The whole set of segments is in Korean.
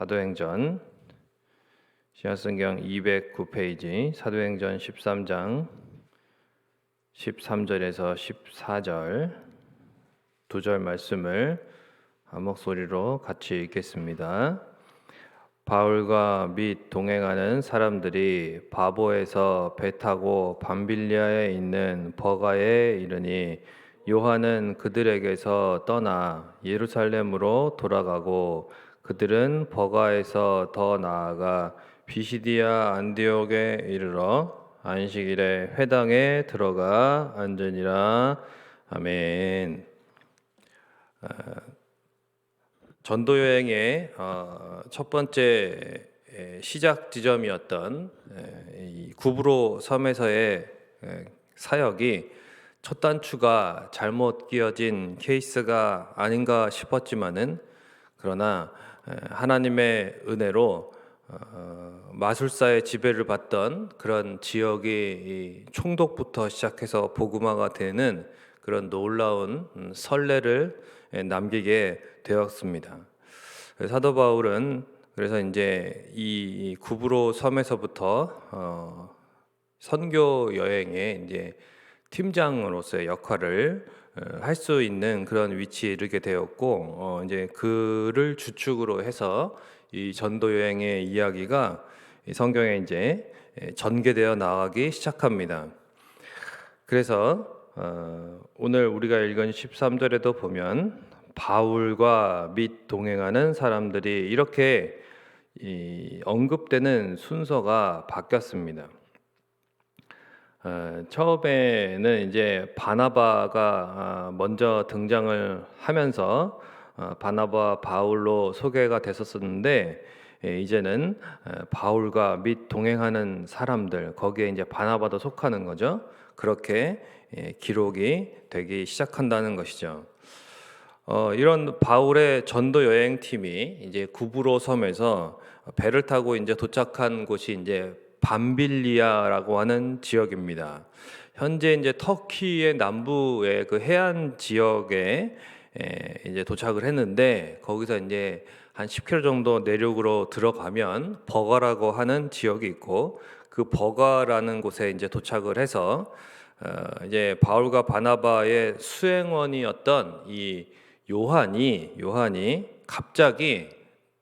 사도행전 신약성경 209페이지 사도행전 13장 13절에서 14절 두 절 말씀을 한 목소리로 같이 읽겠습니다. 바울과 및 동행하는 사람들이 바보에서 배 타고 밤빌리아에 있는 버가에 이르니 요한은 그들에게서 떠나 예루살렘으로 돌아가고 그들은 버가에서 더 나아가 비시디아 안디옥에 이르러 안식일에 회당에 들어가 앉으니라. 아멘. 전도 여행의 첫 번째 시작 지점이었던 이 구브로 섬에서의 사역이 첫 단추가 잘못 끼어진 케이스가 아닌가 싶었지만은 그러나 하나님의 은혜로 마술사의 지배를 받던 그런 지역이 총독부터 시작해서 복음화가 되는 그런 놀라운 선례를 남기게 되었습니다. 사도 바울은 그래서 이제 이 구브로 섬에서부터 선교 여행의 이제 팀장으로서의 역할을 할 수 있는 그런 위치에 이르게 되었고, 이제 그를 주축으로 해서 이 전도 여행의 이야기가 성경에 이제 전개되어 나가기 시작합니다. 그래서 오늘 우리가 읽은 13절에도 보면 바울과 및 동행하는 사람들이 이렇게 언급되는 순서가 바뀌었습니다. 처음에는 이제 바나바가 먼저 등장을 하면서 바나바 바울로 소개가 됐었는데 이제는 바울과 및 동행하는 사람들, 거기에 이제 바나바도 속하는 거죠. 그렇게 기록이 되기 시작한다는 것이죠. 이런 바울의 전도 여행 팀이 이제 구브로 섬에서 배를 타고 이제 도착한 곳이 이제 밤빌리아라고 하는 지역입니다. 현재 이제 터키의 남부의 그 해안 지역에 이제 도착을 했는데 거기서 이제 한 10km 정도 내륙으로 들어가면 버가라고 하는 지역이 있고 그 버가라는 곳에 이제 도착을 해서 이제 바울과 바나바의 수행원이었던 이 요한이 갑자기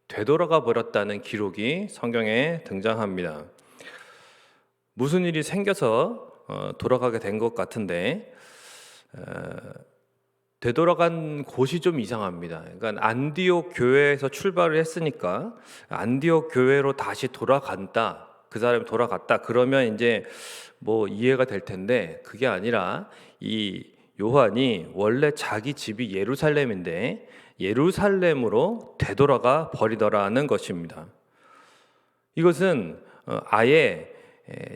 되돌아가 버렸다는 기록이 성경에 등장합니다. 무슨 일이 생겨서 돌아가게 된 것 같은데 되돌아간 곳이 좀 이상합니다. 그러니까 안디옥 교회에서 출발을 했으니까 안디옥 교회로 다시 돌아간다. 그 사람이 돌아갔다. 그러면 이제 뭐 이해가 될 텐데 그게 아니라 이 요한이 원래 자기 집이 예루살렘인데 예루살렘으로 되돌아가 버리더라는 것입니다. 이것은 아예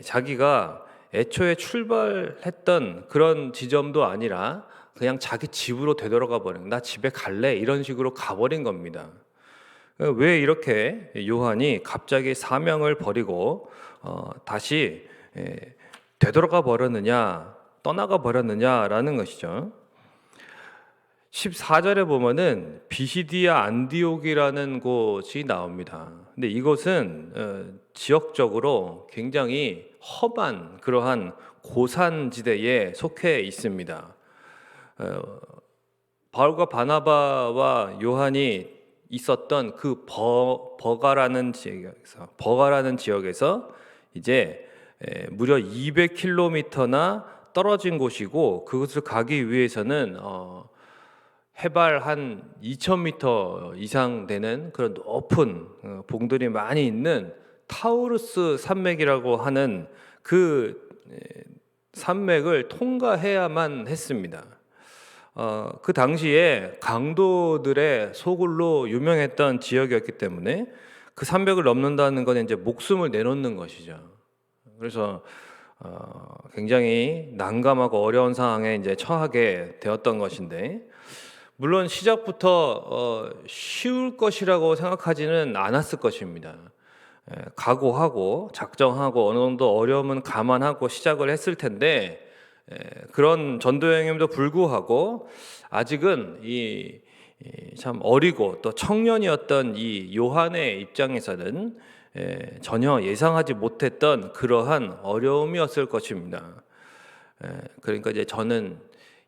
자기가 애초에 출발했던 그런 지점도 아니라 그냥 자기 집으로 되돌아가 버린, 나 집에 갈래 이런 식으로 가버린 겁니다. 왜 이렇게 요한이 갑자기 사명을 버리고 다시 되돌아가 버렸느냐, 떠나가 버렸느냐라는 것이죠. 14절에 보면은 비시디아 안디옥이라는 곳이 나옵니다. 근데 이곳은 지역적으로 굉장히 험한 그러한 고산지대에 속해 있습니다. 바울과 바나바와 요한이 있었던 그 버가라는 지역에서 이제 무려 200km나 떨어진 곳이고 그곳을 가기 위해서는 해발 한 2000m 이상 되는 그런 높은 봉들이 많이 있는 타우루스 산맥이라고 하는 그 산맥을 통과해야만 했습니다. 그 당시에 강도들의 소굴로 유명했던 지역이었기 때문에 그 산맥을 넘는다는 건 이제 목숨을 내놓는 것이죠. 그래서 굉장히 난감하고 어려운 상황에 이제 처하게 되었던 것인데 물론 시작부터 쉬울 것이라고 생각하지는 않았을 것입니다. 각오하고 작정하고 어느 정도 어려움은 감안하고 시작을 했을 텐데 그런 전도 여행임에도 불구하고 아직은 이 참 어리고 또 청년이었던 이 요한의 입장에서는 전혀 예상하지 못했던 그러한 어려움이었을 것입니다. 그러니까 이제 저는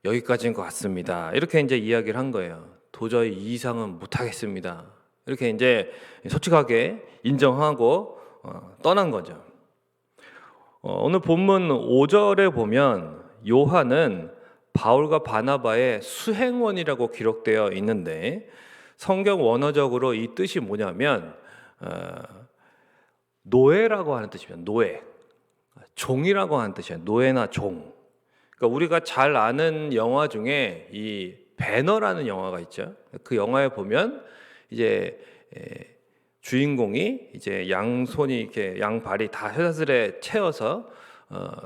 여기까지인 것 같습니다. 이렇게 이제 이야기를 한 거예요. 도저히 이 이상은 못하겠습니다. 이렇게 이제 솔직하게 인정하고 떠난 거죠. 오늘 본문 5절에 보면 요한은 바울과 바나바의 수행원이라고 기록되어 있는데 성경 원어적으로 이 뜻이 뭐냐면 노예라고 하는 뜻입니다. 노예, 종이라고 하는 뜻이에요. 노예나 종. 그러니까 우리가 잘 아는 영화 중에 이 배너라는 영화가 있죠. 그 영화에 보면 이제 주인공이 이제 양손이 이렇게 양발이 다 쇠사슬에 채워서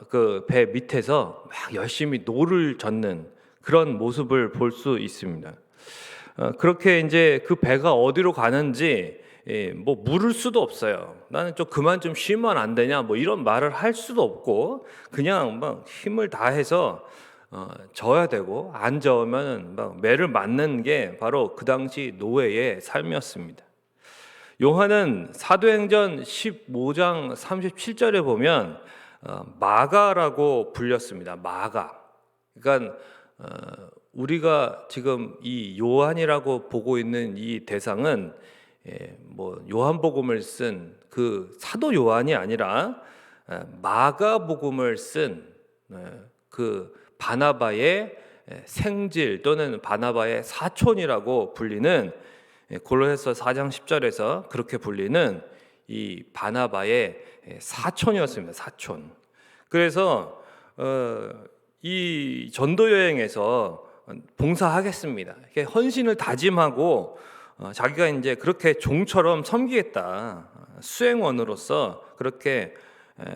그 배 밑에서 막 열심히 노를 젓는 그런 모습을 볼 수 있습니다. 그렇게 이제 그 배가 어디로 가는지 뭐 물을 수도 없어요. 나는 좀 그만 좀 쉬면 안 되냐 뭐 이런 말을 할 수도 없고 그냥 막 힘을 다해서 져야 되고 안 저으면 막 매를 맞는 게 바로 그 당시 노예의 삶이었습니다. 요한은 사도행전 15장 37절에 보면 마가라고 불렸습니다. 마가. 그러니까 우리가 지금 이 요한이라고 보고 있는 이 대상은 뭐 요한복음을 쓴 그 사도 요한이 아니라 마가복음을 쓴 그 바나바의 생질 또는 바나바의 사촌이라고 불리는 골로새서 4장 10절에서 그렇게 불리는 이 바나바의 사촌이었습니다. 사촌. 그래서 이 전도 여행에서 봉사하겠습니다. 헌신을 다짐하고 자기가 이제 그렇게 종처럼 섬기겠다. 수행원으로서 그렇게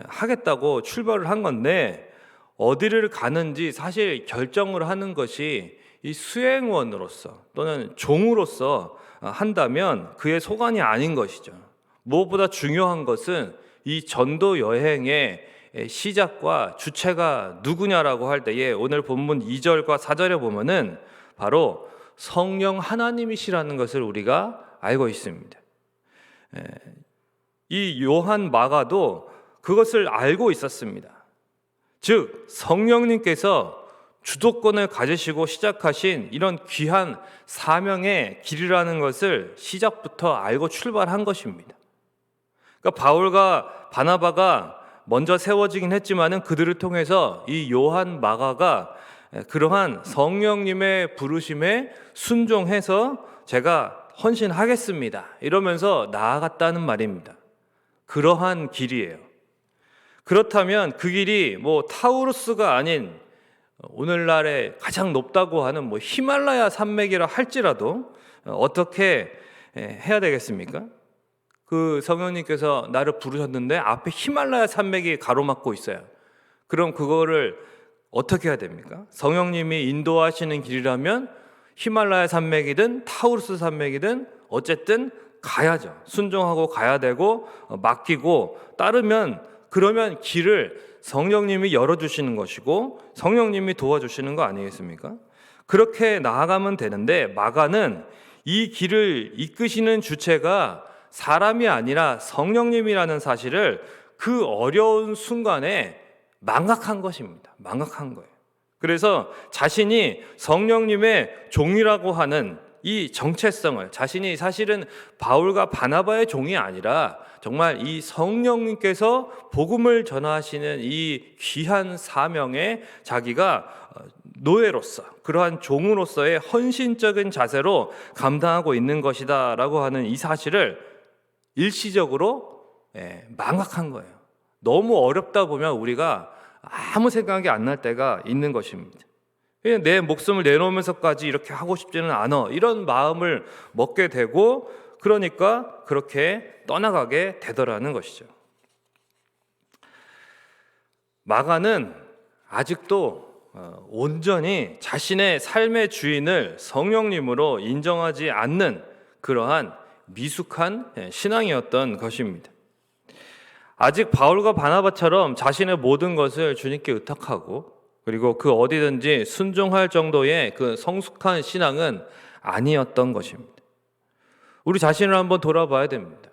하겠다고 출발을 한 건데 어디를 가는지 사실 결정을 하는 것이 이 수행원으로서 또는 종으로서 한다면 그의 소관이 아닌 것이죠. 무엇보다 중요한 것은 이 전도 여행의 시작과 주체가 누구냐라고 할 때에 오늘 본문 2절과 4절에 보면은 바로 성령 하나님이시라는 것을 우리가 알고 있습니다. 이 요한 마가도 그것을 알고 있었습니다. 즉 성령님께서 주도권을 가지시고 시작하신 이런 귀한 사명의 길이라는 것을 시작부터 알고 출발한 것입니다. 그러니까 바울과 바나바가 먼저 세워지긴 했지만은 그들을 통해서 이 요한 마가가 그러한 성령님의 부르심에 순종해서 제가 헌신하겠습니다 이러면서 나아갔다는 말입니다. 그러한 길이에요. 그렇다면 그 길이 뭐 타우루스가 아닌 오늘날에 가장 높다고 하는 뭐 히말라야 산맥이라 할지라도 어떻게 해야 되겠습니까? 그 성령님께서 나를 부르셨는데 앞에 히말라야 산맥이 가로막고 있어요. 그럼 그거를 어떻게 해야 됩니까? 성령님이 인도하시는 길이라면 히말라야 산맥이든 타우루스 산맥이든 어쨌든 가야죠. 순종하고 가야 되고 맡기고 따르면 그러면 길을 성령님이 열어주시는 것이고 성령님이 도와주시는 거 아니겠습니까? 그렇게 나아가면 되는데 마가는 이 길을 이끄시는 주체가 사람이 아니라 성령님이라는 사실을 그 어려운 순간에 망각한 것입니다. 망각한 거예요. 그래서 자신이 성령님의 종이라고 하는 이 정체성을 자신이 사실은 바울과 바나바의 종이 아니라 정말 이 성령님께서 복음을 전하시는 이 귀한 사명에 자기가 노예로서 그러한 종으로서의 헌신적인 자세로 감당하고 있는 것이다라고 하는 이 사실을 일시적으로 망각한 거예요. 너무 어렵다 보면 우리가 아무 생각이 안 날 때가 있는 것입니다. 그냥 내 목숨을 내놓으면서까지 이렇게 하고 싶지는 않아 이런 마음을 먹게 되고 그러니까 그렇게 떠나가게 되더라는 것이죠. 마가는 아직도 온전히 자신의 삶의 주인을 성령님으로 인정하지 않는 그러한 미숙한 신앙이었던 것입니다. 아직 바울과 바나바처럼 자신의 모든 것을 주님께 의탁하고 그리고 그 어디든지 순종할 정도의 그 성숙한 신앙은 아니었던 것입니다. 우리 자신을 한번 돌아봐야 됩니다.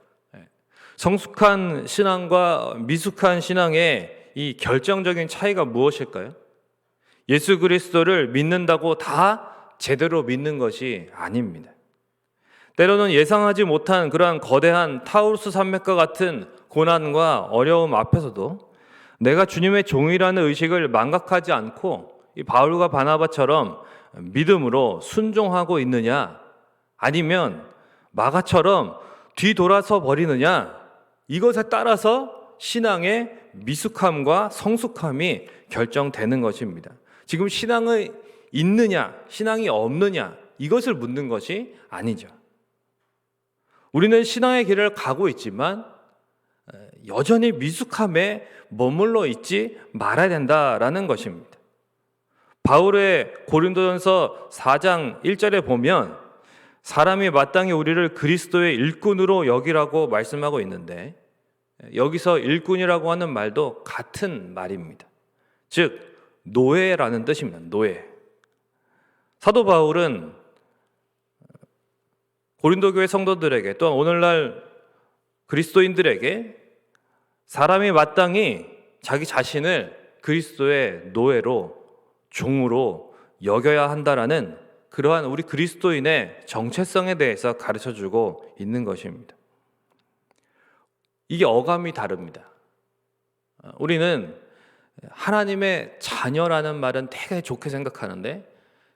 성숙한 신앙과 미숙한 신앙의 이 결정적인 차이가 무엇일까요? 예수 그리스도를 믿는다고 다 제대로 믿는 것이 아닙니다. 때로는 예상하지 못한 그러한 거대한 타우루스 산맥과 같은 고난과 어려움 앞에서도 내가 주님의 종이라는 의식을 망각하지 않고 이 바울과 바나바처럼 믿음으로 순종하고 있느냐, 아니면 마가처럼 뒤돌아서 버리느냐, 이것에 따라서 신앙의 미숙함과 성숙함이 결정되는 것입니다. 지금 신앙이 있느냐, 신앙이 없느냐, 이것을 묻는 것이 아니죠. 우리는 신앙의 길을 가고 있지만 여전히 미숙함에 머물러 있지 말아야 된다라는 것입니다. 바울의 고린도전서 4장 1절에 보면 사람이 마땅히 우리를 그리스도의 일꾼으로 여기라고 말씀하고 있는데, 여기서 일꾼이라고 하는 말도 같은 말입니다. 즉 노예라는 뜻입니다. 노예. 사도 바울은 고린도 교회 성도들에게, 또한 오늘날 그리스도인들에게 사람이 마땅히 자기 자신을 그리스도의 노예로, 종으로 여겨야 한다라는 그러한 우리 그리스도인의 정체성에 대해서 가르쳐주고 있는 것입니다. 이게 어감이 다릅니다. 우리는 하나님의 자녀라는 말은 되게 좋게 생각하는데,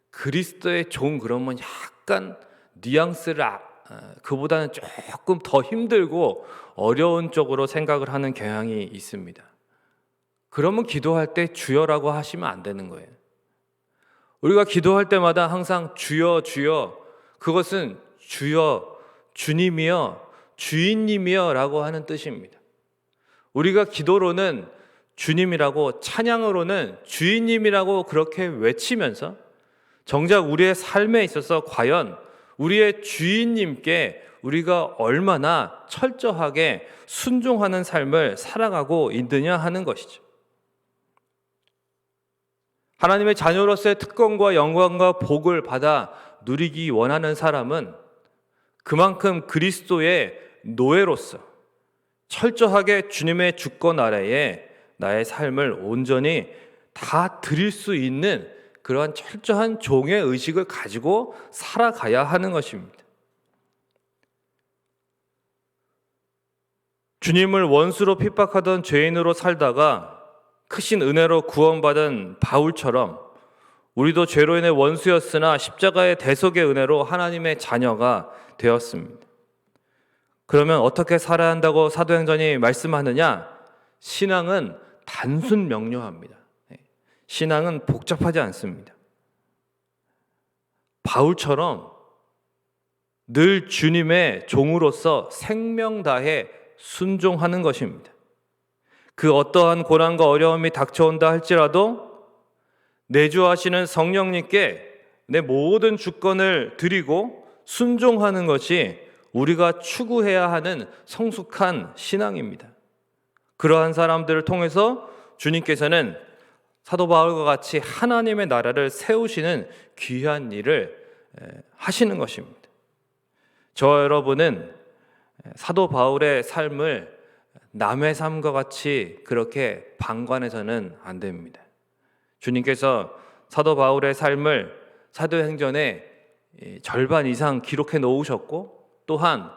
그리스도의 종 그러면 약간 뉘앙스를 그보다는 조금 더 힘들고 어려운 쪽으로 생각을 하는 경향이 있습니다. 그러면 기도할 때 주여라고 하시면 안 되는 거예요. 우리가 기도할 때마다 항상 주여 주여, 그것은 주여, 주님이여, 주인님이여 라고 하는 뜻입니다. 우리가 기도로는 주님이라고, 찬양으로는 주인님이라고 그렇게 외치면서 정작 우리의 삶에 있어서 과연 우리의 주인님께 우리가 얼마나 철저하게 순종하는 삶을 살아가고 있느냐 하는 것이죠. 하나님의 자녀로서의 특권과 영광과 복을 받아 누리기 원하는 사람은 그만큼 그리스도의 노예로서 철저하게 주님의 주권 아래에 나의 삶을 온전히 다 드릴 수 있는 그러한 철저한 종의 의식을 가지고 살아가야 하는 것입니다. 주님을 원수로 핍박하던 죄인으로 살다가 크신 은혜로 구원받은 바울처럼 우리도 죄로 인해 원수였으나 십자가의 대속의 은혜로 하나님의 자녀가 되었습니다. 그러면 어떻게 살아야 한다고 사도행전이 말씀하느냐? 신앙은 단순 명료합니다. 신앙은 복잡하지 않습니다. 바울처럼 늘 주님의 종으로서 생명 다해 순종하는 것입니다. 그 어떠한 고난과 어려움이 닥쳐온다 할지라도 내주하시는 성령님께 내 모든 주권을 드리고 순종하는 것이 우리가 추구해야 하는 성숙한 신앙입니다. 그러한 사람들을 통해서 주님께서는 사도 바울과 같이 하나님의 나라를 세우시는 귀한 일을 하시는 것입니다. 저와 여러분은 사도 바울의 삶을 남의 삶과 같이 그렇게 방관해서는 안 됩니다. 주님께서 사도 바울의 삶을 사도행전의 절반 이상 기록해 놓으셨고, 또한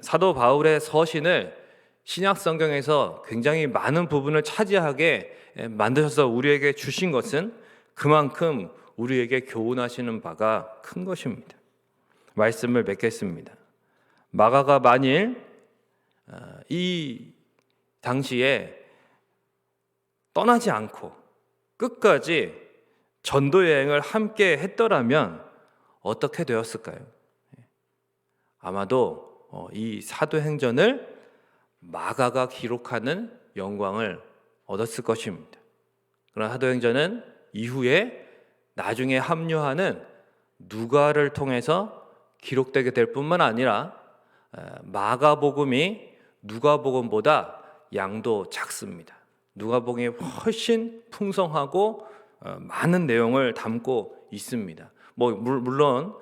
사도 바울의 서신을 신약 성경에서 굉장히 많은 부분을 차지하게 만드셔서 우리에게 주신 것은 그만큼 우리에게 교훈하시는 바가 큰 것입니다. 말씀을 맺겠습니다. 마가가 만일 이 당시에 떠나지 않고 끝까지 전도 여행을 함께 했더라면 어떻게 되었을까요? 아마도 이 사도행전을 마가가 기록하는 영광을 얻었을 것입니다. 그러나 사도행전은 이후에 나중에 합류하는 누가를 통해서 기록되게 될 뿐만 아니라 마가복음이 누가복음보다 양도 작습니다. 누가복음이 훨씬 풍성하고 많은 내용을 담고 있습니다. 물론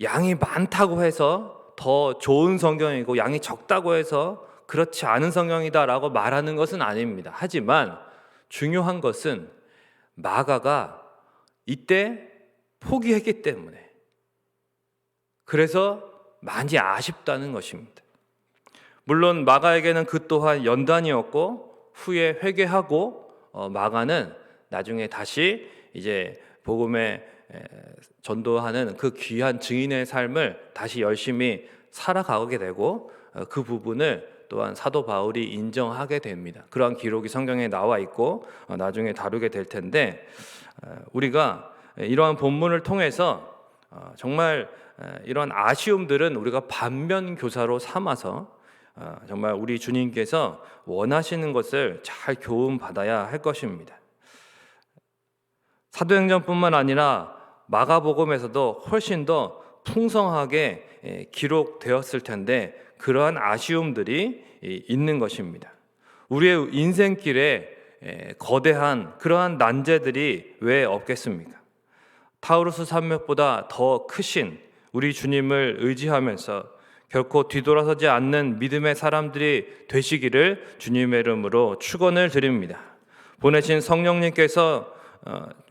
양이 많다고 해서 더 좋은 성경이고 양이 적다고 해서 그렇지 않은 성경이다라고 말하는 것은 아닙니다. 하지만 중요한 것은 마가가 이때 포기했기 때문에 그래서 많이 아쉽다는 것입니다. 물론 마가에게는 그 또한 연단이었고 후에 회개하고 마가는 나중에 다시 이제 복음에 전도하는 그 귀한 증인의 삶을 다시 열심히 살아가게 되고 그 부분을 또한 사도 바울이 인정하게 됩니다. 그러한 기록이 성경에 나와 있고 나중에 다루게 될 텐데 우리가 이러한 본문을 통해서 정말 이런 아쉬움들은 우리가 반면 교사로 삼아서 정말 우리 주님께서 원하시는 것을 잘 교훈 받아야 할 것입니다. 사도행전뿐만 아니라 마가복음에서도 훨씬 더 풍성하게 기록되었을 텐데 그러한 아쉬움들이 있는 것입니다. 우리의 인생길에 거대한 그러한 난제들이 왜 없겠습니까? 타우루스 산맥보다 더 크신 우리 주님을 의지하면서 결코 뒤돌아서지 않는 믿음의 사람들이 되시기를 주님의 이름으로 축원을 드립니다. 보내신 성령님께서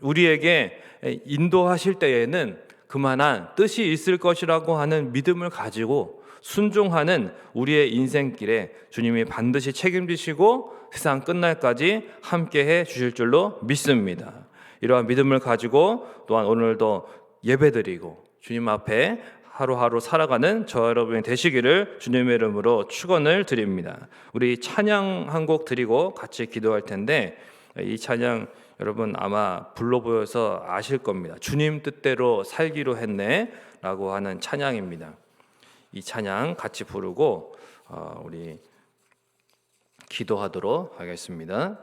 우리에게 인도하실 때에는 그만한 뜻이 있을 것이라고 하는 믿음을 가지고 순종하는 우리의 인생길에 주님이 반드시 책임지시고 세상 끝날까지 함께해 주실 줄로 믿습니다. 이러한 믿음을 가지고 또한 오늘도 예배드리고 주님 앞에 하루하루 살아가는 저와 여러분이 되시기를 주님의 이름으로 축원을 드립니다. 우리 찬양 한 곡 드리고 같이 기도할 텐데 이 찬양 여러분 아마 불러보여서 아실 겁니다. 주님 뜻대로 살기로 했네 라고 하는 찬양입니다. 이 찬양 같이 부르고 우리 기도하도록 하겠습니다.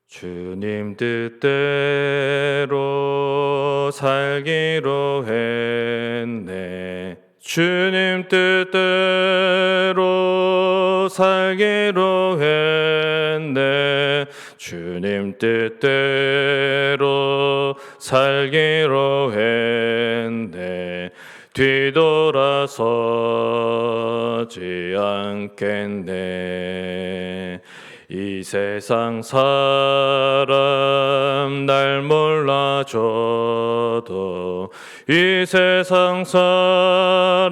주님 뜻대로 살기로 했네. 주님 뜻대로 살기로 했네. 주님 뜻대로 살기로 했네. 뒤돌아서지 않겠네. 이 세상 사람 날 몰라줘도 이 세상 사람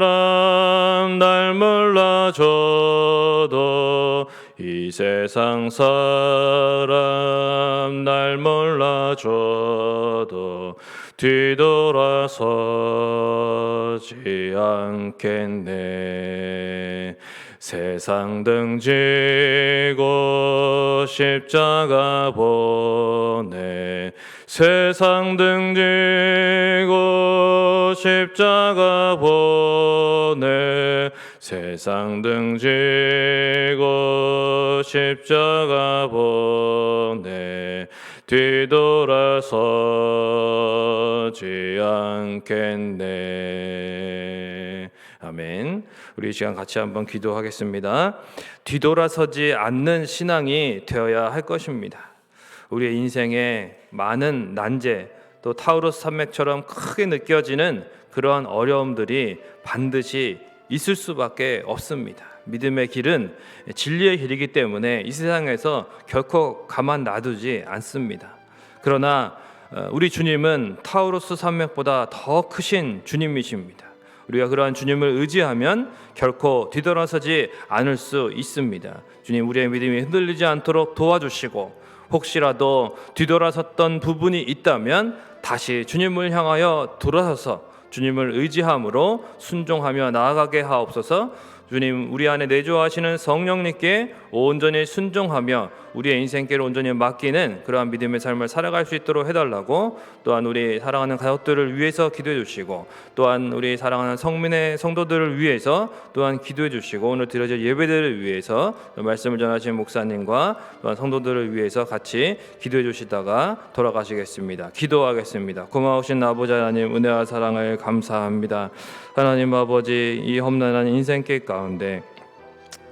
날 몰라줘도 이 세상 사람 날 몰라줘도 뒤돌아서지 않겠네. 세상 등지고 십자가 보내. 세상 등지고 십자가 보내. 세상 등지고 십자가 보내. 뒤돌아서지 않겠네. 아멘. 우리 이 시간 같이 한번 기도하겠습니다. 뒤돌아서지 않는 신앙이 되어야 할 것입니다. 우리의 인생에 많은 난제, 또 타우루스 산맥처럼 크게 느껴지는 그러한 어려움들이 반드시 있을 수밖에 없습니다. 믿음의 길은 진리의 길이기 때문에 이 세상에서 결코 가만 놔두지 않습니다. 그러나 우리 주님은 타우루스 산맥보다 더 크신 주님이십니다. 우리가 그러한 주님을 의지하면 결코 뒤돌아서지 않을 수 있습니다. 주님 우리의 믿음이 흔들리지 않도록 도와주시고 혹시라도 뒤돌아섰던 부분이 있다면 다시 주님을 향하여 돌아서서 주님을 의지함으로 순종하며 나아가게 하옵소서. 주님 우리 안에 내주하시는 성령님께 온전히 순종하며 우리의 인생길을 온전히 맡기는 그러한 믿음의 삶을 살아갈 수 있도록 해달라고, 또한 우리 사랑하는 가족들을 위해서 기도해 주시고 또한 우리 사랑하는 성민의 성도들을 위해서 또한 기도해 주시고 오늘 드려질 예배들을 위해서 말씀을 전하신 목사님과 또한 성도들을 위해서 같이 기도해 주시다가 돌아가시겠습니다. 기도하겠습니다. 고마우신 아버지 하나님 은혜와 사랑을 감사합니다. 하나님 아버지 이 험난한 인생길 가운데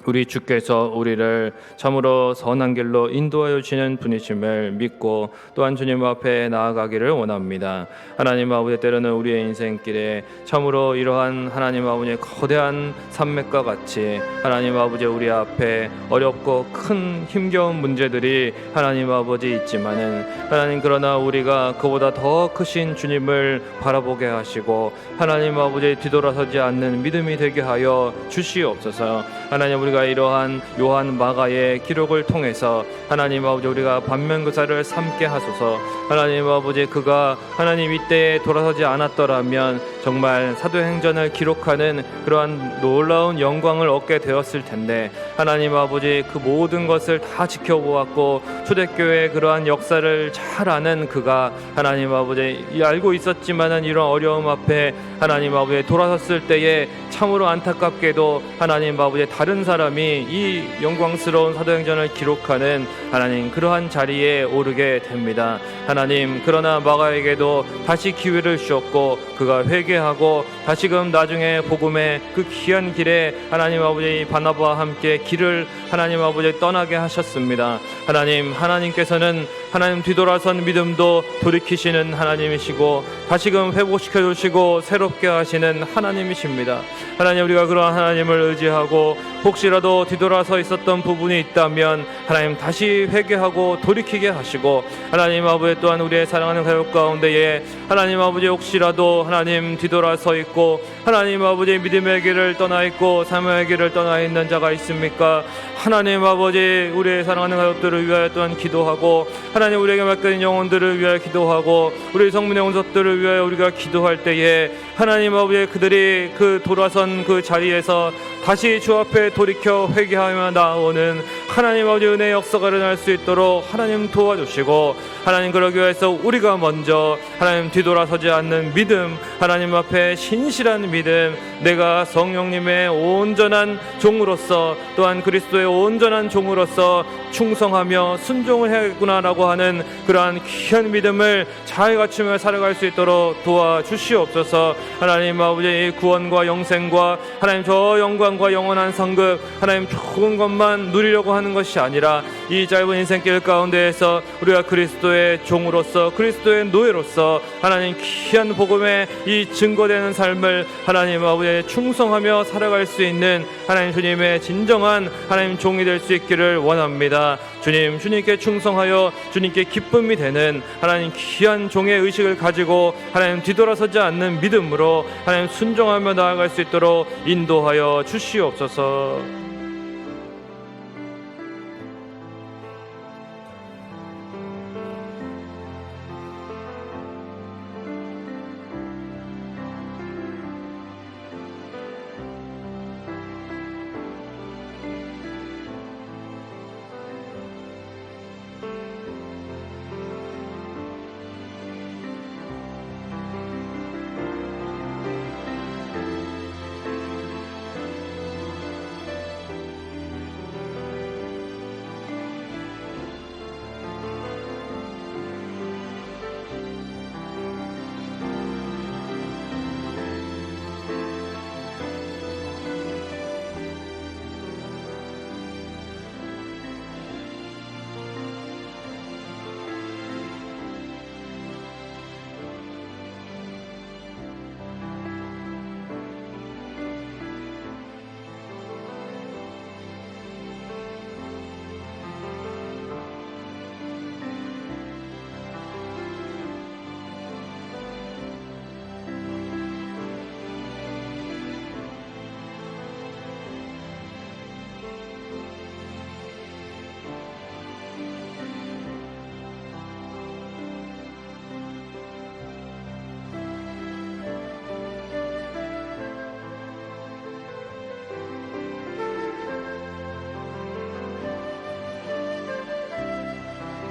우리 주께서 우리를 참으로 선한 길로 인도하여 주시는 분이심을 믿고 또한 주님 앞에 나아가기를 원합니다. 하나님 아버지, 때로는 우리의 인생길에 참으로 이러한 하나님 아버지의 거대한 산맥과 같이 하나님 아버지 우리 앞에 어렵고 큰 힘겨운 문제들이 하나님 아버지 있지만은 하나님, 그러나 우리가 그보다 더 크신 주님을 바라보게 하시고 하나님 아버지 뒤돌아서지 않는 믿음이 되게 하여 주시옵소서. 하나님, 우리가 이러한 요한 마가의 기록을 통해서 하나님 아버지 우리가 반면교사를 삼게 하소서. 하나님 아버지, 그가 하나님 이때에 돌아서지 않았더라면 정말 사도행전을 기록하는 그러한 놀라운 영광을 얻게 되었을 텐데, 하나님 아버지 그 모든 것을 다 지켜보았고 초대교회의 그러한 역사를 잘 아는 그가 하나님 아버지 알고 있었지만은 이런 어려움 앞에 하나님 아버지 돌아섰을 때에 참으로 안타깝게도 하나님 아버지 다른 사람이 이 영광스러운 사도행전을 기록하는 하나님 그러한 자리에 오르게 됩니다. 하나님, 그러나 마가에게도 다시 기회를 주셨고 그가 회개하고 다시금 나중에 복음의 그 귀한 길에 하나님 아버지 바나바와 함께 길을 하나님 아버지 떠나게 하셨습니다. 하나님께서는 하나님 뒤돌아선 믿음도 돌이키시는 하나님이시고 다시금 회복시켜 주시고 새롭게 하시는 하나님이십니다. 하나님, 우리가 그러한 하나님을 의지하고 혹시라도 뒤돌아서 있었던 부분이 있다면 하나님 다시 회개하고 돌이키게 하시고, 하나님 아버지 또한 우리의 사랑하는 가족 가운데에 하나님 아버지 혹시라도 하나님 뒤돌아서 있고 하나님 아버지 믿음의 길을 떠나 있고 삶의 길을 떠나 있는 자가 있습니까? 하나님 아버지, 우리의 사랑하는 가족들을 위하여 또한 기도하고 하나님 우리에게 맡겨진 영혼들을 위하여 기도하고 우리 성문의 온석들을 위하여 우리가 기도할 때에 하나님 아버지 그들이 그 돌아선 그 자리에서 다시 주 앞에 돌이켜 회개하며 나오는 하나님 아버지 은혜의 역사가 일어날 수 있도록 하나님 도와주시고, 하나님 그러기 위해서 우리가 먼저 하나님 뒤돌아서지 않는 믿음, 하나님 앞에 신실한 믿음, 내가 성령님의 온전한 종으로서 또한 그리스도의 온전한 종으로서 충성하며 순종을 해야겠구나라고 하는 그러한 귀한 믿음을 잘 갖추며 살아갈 수 있도록 도와주시옵소서. 하나님 아버지, 구원과 영생과 하나님 저 영광과 영원한 상급, 하나님 좋은 것만 누리려고 하는 것이 아니라 이 짧은 인생길 가운데에서 우리가 그리스도의 종으로서 그리스도의 노예로서 하나님 귀한 복음의 이 증거되는 삶을 하나님 아버지에 충성하며 살아갈 수 있는 하나님 주님의 진정한 하나님 종이 될 수 있기를 원합니다. 주님께 충성하여 주님께 기쁨이 되는 하나님 귀한 종의 의식을 가지고 하나님 뒤돌아서지 않는 믿음으로 하나님 순종하며 나아갈 수 있도록 인도하여 주시옵소서.